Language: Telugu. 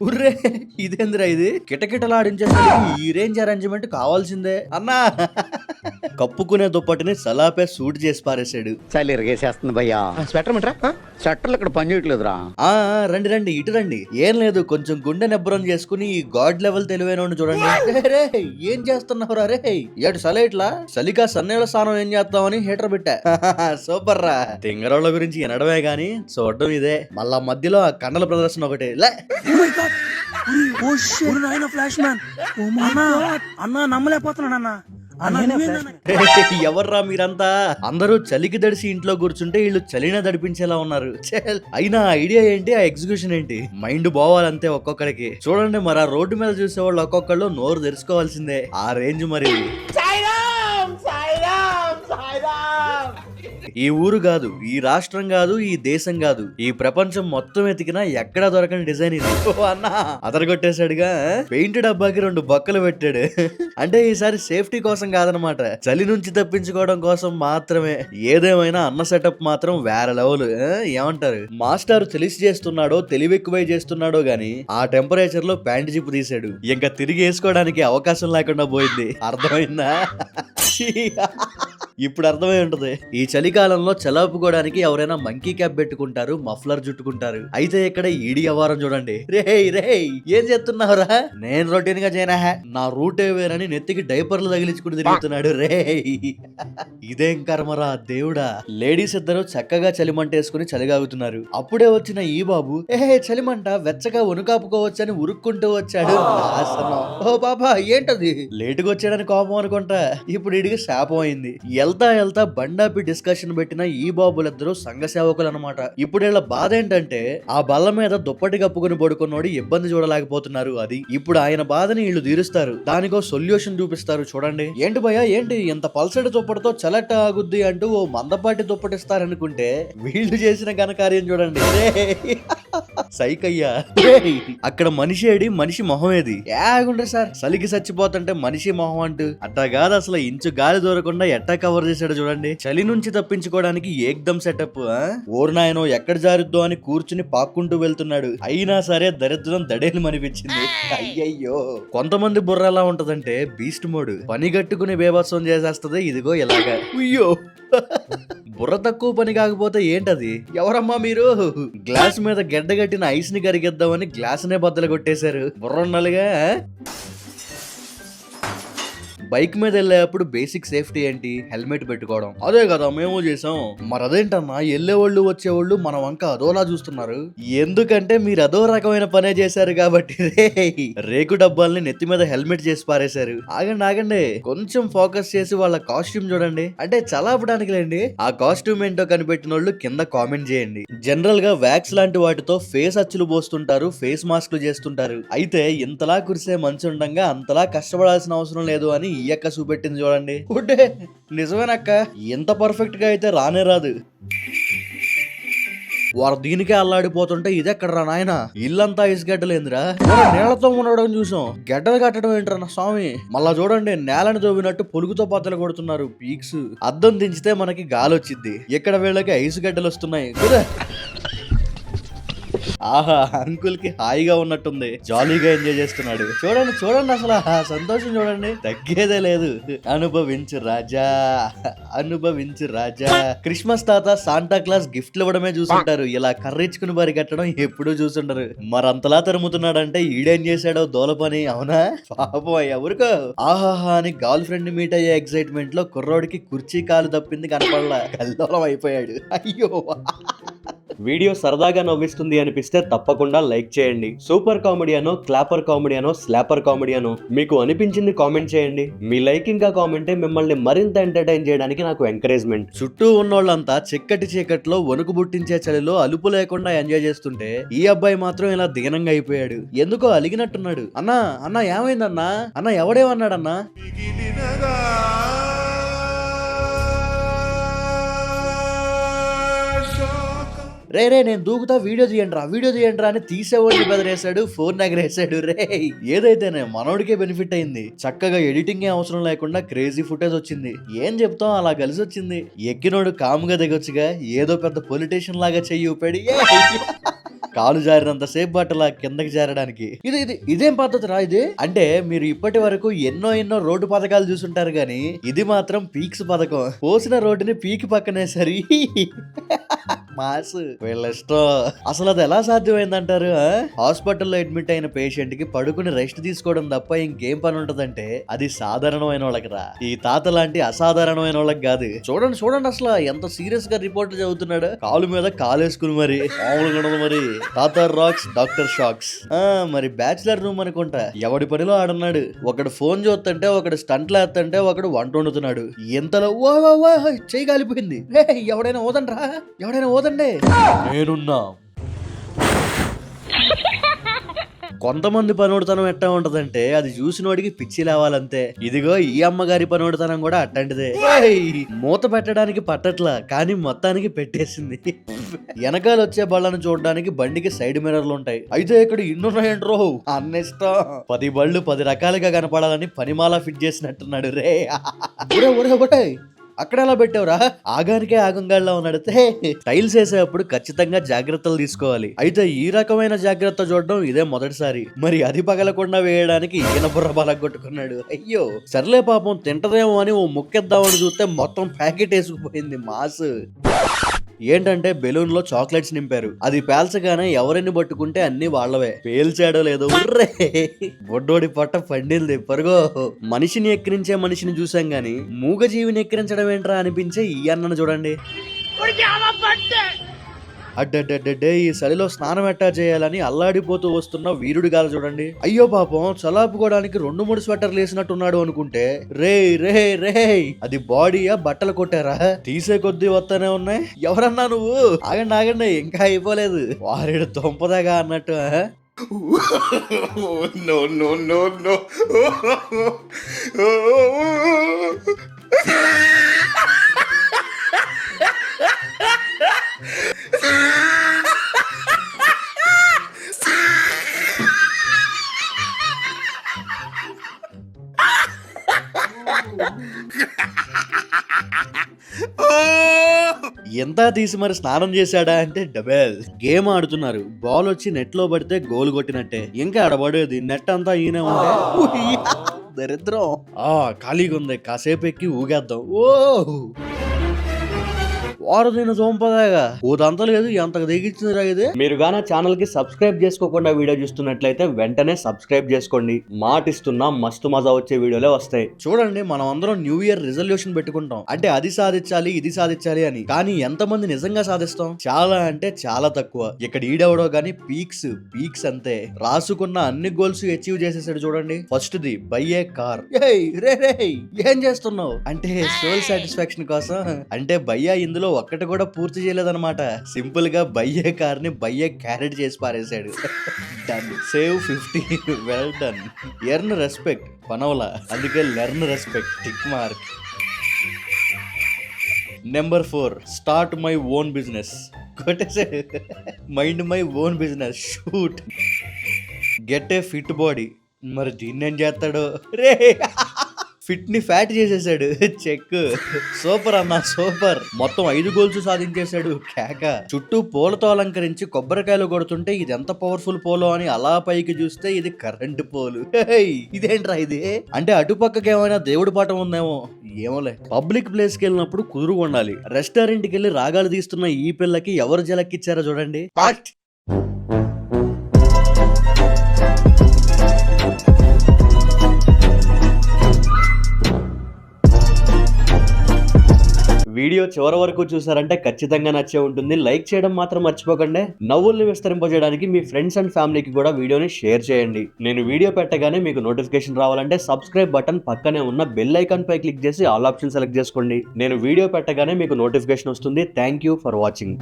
ఉర్రే ఇదేంద్రా ఇది కిటకిటలాడించేసరికి ఈ రేంజ్ అరేంజ్మెంట్ కావాల్సిందే అన్నా. కప్పుకునే దుప్పటిని సలాపే సూట్ చేసి పారేశాడు. చలి ఇరిగేసేస్తుంది భయ్యా. స్వెటర్ మిట్రా షట్టర్లు ఇక్కడ పని చేయట్లేదురా. ఆ రండి రండి ఇటు రండి. ఏం లేదు, కొంచెం గుండె నెబ్బరం చేసుకుని ఈ గాడ్ లెవెల్ తెలివైన చూడండి. రే ఏం చేస్తున్నావురా రే? ఏడు సల ఇట్లా చలిగా సన్నేళ్ళ స్నానం ఏం చేస్తామని హీటర్ పెట్టా. సూపర్ రా. తింగరోళ్ళ గురించి వినడమే గాని చూడడం ఇదే. మళ్ళా మధ్యలో ఆ కండల ప్రదర్శన ఒకటి లే. ఫ్లాష్ మ్యాన్ అన్నా నమ్మలేకపోతున్నాను ఎవర్రా మీరంతా? అందరూ చలికి దడిసి ఇంట్లో కూర్చుంటే వీళ్ళు చలినే దడిపించేలా ఉన్నారు. అయినా ఐడియా ఏంటి, ఆ ఎగ్జిక్యూషన్ ఏంటి? మైండ్ పోవాలంతే ఒక్కొక్కడికి. చూడండి మరి ఆ రోడ్డు మీద చూసే వాళ్ళు ఒక్కొక్కళ్ళు నోరు తెరుచుకోవాల్సిందే. ఆ రేంజ్ మరి. ఈ ఊరు కాదు, ఈ రాష్ట్రం కాదు, ఈ దేశం కాదు, ఈ ప్రపంచం మొత్తం ఎతికినా ఎక్కడా దొరకని డిజైన్ ఇది. అన్నా అదరగొట్టేశాడుగా. పెయింట్ డబ్బాకి 2 బొక్కలు పెట్టాడు. అంటే ఈసారి సేఫ్టీ కోసం కాదనమాట, చలి నుంచి తప్పించుకోవడం కోసం మాత్రమే. ఏదేమైనా అన్న సెటప్ మాత్రం వేరే లెవెల్. ఏమంటారు? మాస్టర్ తెలిసి చేస్తున్నాడో తెలివెక్కువై చేస్తున్నాడో గాని ఆ టెంపరేచర్ లో ప్యాంట్ జిప్పు తీసాడు. ఇంకా తిరిగి వేసుకోవడానికి అవకాశం లేకుండా పోయింది. అర్థమైందా? ఇప్పుడు అర్థమై ఉంటది. ఈ చలికాలంలో చలాపుకోవడానికి ఎవరైనా మంకీ క్యాప్ పెట్టుకుంటారు, మఫ్లర్ చుట్టుకుంటారు. అయితే ఇక్కడ ఈడి వ్యవహారం చూడండి. రే ఏం చేస్తున్నావురా? నేను రొటీన్ గా చేయనా, నా రూట్ వేరని నెత్తికి డైపర్లు తగిలించుకుని తిరుగుతున్నాడు. రే ఇదేం కర్మరా దేవుడా. లేడీస్ ఇద్దరు చక్కగా చలిమంటేసుకుని చలిగాగుతున్నారు. అప్పుడే వచ్చిన ఈ బాబు చలిమంట వెచ్చగా వణుకాపుకోవచ్చని ఉరుక్కుంటూ వచ్చాడు. ఓ బాబా ఏంటది? లేటుగా వచ్చాడని కోపం అనుకుంటా. ఇప్పుడు ఇడికి శాపం అయింది. వెళ్తా బండాపి డిస్కషన్ పెట్టిన ఈ బాబులిద్దరూ సంఘ సేవకులు అనమాట. ఇప్పుడు వీళ్ళ బాధ ఏంటంటే ఆ బల్ల మీద దుప్పటి కప్పుకుని పడుకున్నోడి ఇబ్బంది చూడలేకపోతున్నారు. అది ఇప్పుడు ఆయన బాధని వీళ్ళు తీరుస్తారు. దానికో సొల్యూషన్ చూపిస్తారు. చూడండి. ఏంటి భయ్యా ఏంటి ఇంత పల్సటి దుప్పటితో చలట్ట ఆగుద్ది అంటూ ఓ మందపాటి దుప్పటిస్తారనుకుంటే వీళ్ళు చేసిన ఘనకార్యం చూడండి. సైకయ్యా అక్కడ మనిషి ఏడి, మనిషి మొహం ఏది? ఏగుండ్రి సార్, చలికి చచ్చిపోతుంటే మనిషి మొహం అంటూ. అట్టా కాదు, అసలు ఇంచు గాలి దూరకుండా ఎట్టా కవర్ చేశాడు చూడండి. చలి నుంచి తప్పించుకోవడానికి ఏకదం సెటప్. ఓర్నాయనో ఎక్కడ జారుద్దో అని కూర్చుని పాక్కుంటూ వెళ్తున్నాడు. అయినా సరే దరిద్రం దడేలు అనిపించింది. అయ్యయ్యో. కొంతమంది బుర్ర ఎలా ఉంటదంటే బీస్ట్ మోడ్, పని గట్టుకుని బేభత్సం చేసేస్తది. ఇదిగో ఇలాగా. అయ్యో బుర్ర తక్కువ పని కాకపోతే ఏంటది? ఎవరమ్మా మీరు? గ్లాస్ మీద గడ్డగట్టిన ఐస్ ని కరిగిద్దామని గ్లాస్ నే బద్దలు కొట్టేశారు. బుర్ర ఉన్నలుగా. బైక్ మీద వెళ్ళేటప్పుడు బేసిక్ సేఫ్టీ ఏంటి? హెల్మెట్ పెట్టుకోవడం. అదే కదా మేము చేసాం. మరి అదేంటన్నా వెళ్ళేవాళ్ళు వచ్చేవాళ్ళు మన వంక అదోలా చూస్తున్నారు? ఎందుకంటే మీరు అదో రకమైన పనే చేశారు కాబట్టి. రేకు డబ్బాల్ని నెత్తి మీద హెల్మెట్ చేసి పారేశారు. ఆగండి కొంచెం ఫోకస్ చేసి వాళ్ళ కాస్ట్యూమ్ చూడండి. అంటే చలాపడానికి లేండి. ఆ కాస్ట్యూమ్ ఏంటో కనిపెట్టిన వాళ్ళు కింద కామెంట్ చేయండి. జనరల్ గా వ్యాక్స్ లాంటి వాటితో ఫేస్ అచ్చులు పోస్తుంటారు, ఫేస్ మాస్క్లు చేస్తుంటారు. అయితే ఇంతలా కురిసే మంచి ఉండగా అంతలా కష్టపడాల్సిన అవసరం లేదు అని ఈ అక్క చూపెట్టింది చూడండి. నిజమేనక్క, ఎంత పర్ఫెక్ట్ గా అయితే రానే రాదు. వారు దీనికే అల్లాడిపోతుంటే ఇదెక్కడ రా నాయన? ఇల్లంతా ఇసుగడ్డలేందిరా? నేలతో ఉండడం చూసాం, గడ్డలు కట్టడం ఏంట్రా నా స్వామి? మళ్ళా చూడండి నేలని తవ్వినట్టు పొలుగుతో బద్దలు కొడుతున్నారు పీక్స్. అద్దం దించితే మనకి గాలి వచ్చింది, ఇక్కడ వీళ్ళకి ఐసు గడ్డలు వస్తున్నాయి. ఆహా అంకుల్ కి హాయిగా ఉన్నట్టుంది, జాలీగా ఎంజాయ్ చేస్తున్నాడు. చూడండి అసలు ఆ సంతోషం చూడండి, తగ్గేదే లేదు. అనుభవించు రాజా, అనుభవించు రాజా. క్రిస్మస్ తాత సాంటా క్లాస్ గిఫ్ట్లు ఇవ్వడమే చూసుంటారు, ఇలా కర్రిచ్చుకుని బరి కట్టడం ఎప్పుడూ చూసుంటారు. మరంతలా తరుముతున్నాడంటే ఈడేం చేశాడో దోల పని. అవునా పాపం ఎవరికో. ఆహాహా అని గర్ల్ ఫ్రెండ్ మీట్ అయ్యే ఎక్సైట్మెంట్ లో కుర్రోడికి కుర్చీ కాలు తప్పింది కనపడలా, కల్లోలం అయిపోయాడు. అయ్యో. వీడియో సరదాగా నవ్విస్తుంది అనిపిస్తే తప్పకుండా లైక్ చేయండి. సూపర్ కామెడీ అనో, క్లాపర్ కామెడీ అనో, స్లాపర్ కామెడీ అనో మీకు అనిపించింది కామెంట్ చేయండి. మీ లైక్ ఇంకా కామెంటే మిమ్మల్ని మరింత ఎంటర్టైన్ చేయడానికి నాకు ఎంకరేజ్మెంట్. చుట్టూ ఉన్నోళ్ళంతా చిక్కటి చీకట్లో వణుకు బుట్టించే చలిలో అలుపు లేకుండా ఎంజాయ్ చేస్తుంటే ఈ అబ్బాయి మాత్రం ఇలా దీనంగా అయిపోయాడు. ఎందుకో అలిగినట్టున్నాడు. అన్నా ఏమైందన్నా? అన్న ఎవడేమన్నాడన్నా? రే నేను దూకుతా, వీడియో తీయండి రా అని తీసేవాడిని బెదిరేశాడు, ఫోన్ ఎగరేశాడు. రే ఏదైతేనే మనోడికే బెనిఫిట్ అయింది. చక్కగా ఎడిటింగ్ అవసరం లేకుండా క్రేజీ ఫుటేజ్ వచ్చింది. ఏం చెప్తాం, అలా కలిసి వచ్చింది. ఎక్కినోడు కాముగా దిగొచ్చుగా, ఏదో పెద్ద పొలిటీషియన్ లాగా చెయ్యి ఊపాడు. కాలు జారినంత సేపు బట్టలా కిందకి చేరడానికి. ఇదేం పద్ధతి రా ఇది? అంటే మీరు ఇప్పటి వరకు ఎన్నో రోడ్డు పథకాలు చూసుంటారు గానీ ఇది మాత్రం పీక్స్ పథకం. పోసిన రోడ్డుని పీకి పక్కనే సరి మాస్ వీళ్ళ ఇష్టం. అసలు అది ఎలా సాధ్యమైందంటారు? హాస్పిటల్లో అడ్మిట్ అయిన పేషెంట్ కి పడుకుని రెస్ట్ తీసుకోవడం తప్ప ఇంకేం పని ఉంటదంటే అది సాధారణమైన వాళ్ళకి రా. ఈ తాత లాంటి అసాధారణమైన వాళ్ళకి కాదు. చూడండి అసలు ఎంత సీరియస్ గా రిపోర్ట్ చదువుతున్నాడు. కాలు మీద కాలేసుకుని మరి మామూలుగా ఉండదు మరి. తాత రాక్స్ డాక్టర్ షాక్స్. మరి బ్యాచిలర్ రూమ్ అనుకుంటా. ఎవడి పనిలో ఆడున్నాడు. ఒకడు ఫోన్ చూస్తుంటే, ఒకడు స్టంట్లు వేస్తుంటే, ఒకడు వంట వండుతున్నాడు. ఎంతలో చేయి కాలిపోయింది. ఎవడైనా ఓదండి. నేనున్నా. కొంతమంది పనోడుతనం ఎట్టా ఉంటదంటే అది చూసినోడికి పిచ్చి లేవాలంతే. ఇదిగో ఈ అమ్మగారి పనోడుతనం కూడా అట్టంటిదే. మూత పెట్టడానికి పట్టట్లా కానీ మొత్తానికి పెట్టేసింది. వెనకాల వచ్చే బళ్ళను చూడడానికి బండికి సైడ్ మిర్రర్లు ఉంటాయి. అయితే ఇక్కడ ఇన్నున్నాయంట్రో అన్నిష్టం. 10 బళ్ళు 10 రకాలుగా కనపడాలని పనిమాల ఫిట్ చేసినట్టున్నాడు రే. ఒరే అక్కడ ఎలా పెట్టావురా? ఆగానికే ఆగంగాళ్ళ ఉన్నాడు. టైల్స్ వేసేటప్పుడు ఖచ్చితంగా జాగ్రత్తలు తీసుకోవాలి. అయితే ఈ రకమైన జాగ్రత్త చూడడం ఇదే మొదటిసారి. మరి అది పగలకుండా వేయడానికి ఈయన బుర్ర బలగొట్టుకున్నాడు. అయ్యో సర్లే పాపం తింటదేమో అని ఓ ముక్కెద్దామని చూస్తే మొత్తం ప్యాకెట్ వేసుకుపోయింది మాస్. ఏంటంటే బెలూన్ లో చాక్లెట్స్ నింపారు. అది పేల్చగానే ఎవరిని పట్టుకుంటే అన్ని వాళ్ళవే. పేల్చాడో లేదో బొడ్డోడి పొట్ట పండిల్ది పరుగో. మనిషిని ఎక్కిరించే మనిషిని చూసాం గాని మూగజీవిని ఎక్కిరించడం ఏంట్రా అనిపించే ఈ అన్నను చూడండి. అడ్డడ్డే ఈ చలిలో స్నానం ఎట్టా చేయాలని అల్లాడిపోతూ వస్తున్న వీరుడి గాల చూడండి. అయ్యో పాపం చలాపుకోవడానికి 2-3 స్వెటర్లు వేసినట్టున్నాడు అనుకుంటే రే అది బాడీయా బట్టలు కొట్టారా? తీసే కొద్దీ వస్తానే ఉన్నాయి. ఎవరన్నా నువ్వు? ఆగండి ఇంకా అయిపోలేదు. వారేడు తొంపదాగా అన్నట్టు. No. ఎంత తీసి మరి స్నానం చేశాడా అంటే డబల్. గేమ్ ఆడుతున్నారు. బాల్ వచ్చి నెట్ లో పడితే గోల్ కొట్టినట్టే. ఇంకా ఆడబడేది నెట్ అంతా ఈయనే ఉంటే దరిద్రం. ఖాళీగా ఉంది, కాసేపు ఎక్కి ఊగేద్దాం. వారదైన సోంపదాగా ఓదంతా లేదు, ఎంతకు దిగించిందిరా ఇది. మీరు గానా ఛానల్ కి సబ్స్క్రైబ్ చేసుకోకుండా వీడియో చూస్తున్నట్లయితే వెంటనే సబ్స్క్రైబ్ చేసుకోండి. మాటిస్తున్నా మస్తు మజా వచ్చే వీడియోలే వస్తాయి. చూడండి మనం అందరం న్యూ ఇయర్ రిజల్యూషన్ పెట్టుకుంటాం. అంటే అది సాధించాలి ఇది సాధించాలి అని. కానీ ఎంతమంది నిజంగా సాధిస్తాం? చాలా అంటే చాలా తక్కువ. ఇక్కడ ఈడెవడో గానీ పీక్స్ అంతే. రాసుకున్న అన్ని గోల్స్ అచీవ్ చేసేసాడు చూడండి. First the by A car. ఏం చేస్తున్నావు అంటే సోల్ సాటిస్ఫాక్షన్ కోసం. అంటే భయ్యా ఇందులో ఒక్కటి కూడా పూర్తి చేయలేదన్నమాట. సింపుల్ గా బయ్యే కార్ ని బయ్యే క్యారెట్ చేసి పారేశాడు. Done. Save 50. Well done. Earn respect పనవలా, అందుకే learn respect tick mark. Number 4 start my own business. కొట్టేసాడు. Mind my own business. Shoot. Get a fit body. మరి దీన్ని ఏం చేస్తాడు రే? ఫిట్ ని ఫ్యాట్ చేసేసాడు. చెక్. సూపర్ అన్న సూపర్. మొత్తం 5 గోల్స్ సాధించేశాడు. కేక. చుట్టూ పూలతో అలంకరించి కొబ్బరికాయలు కొడుతుంటే ఇది ఎంత పవర్ఫుల్ పోలో అని అలా పైకి చూస్తే ఇది కరెంట్ పోలు. ఇదేంట్రా ఇది? అంటే అటుపక్కకి ఏమైనా దేవుడి పాఠం ఉందేమో. ఏమోలే. పబ్లిక్ ప్లేస్ కి వెళ్ళినప్పుడు కుదురుగా ఉండాలి. రెస్టారెంట్ కి వెళ్ళి రాగాలు తీస్తున్న ఈ పిల్లకి ఎవరు జలక్కిచ్చారో చూడండి. వీడియో చివరి వరకు చూసారంటే ఖచ్చితంగా నచ్చే ఉంటుంది. లైక్ చేయడం మాత్రం మర్చిపోకండి. నవ్వుల్ని విస్తరింపజేయడానికి మీ ఫ్రెండ్స్ అండ్ ఫ్యామిలీకి కూడా వీడియోని షేర్ చేయండి. నేను వీడియో పెట్టగానే మీకు నోటిఫికేషన్ రావాలంటే సబ్స్క్రైబ్ బటన్ పక్కనే ఉన్న బెల్ ఐకాన్ పై క్లిక్ చేసి ఆల్ ఆప్షన్ సెలెక్ట్ చేసుకోండి. నేను వీడియో పెట్టగానే మీకు నోటిఫికేషన్ వస్తుంది. Thank you for watching.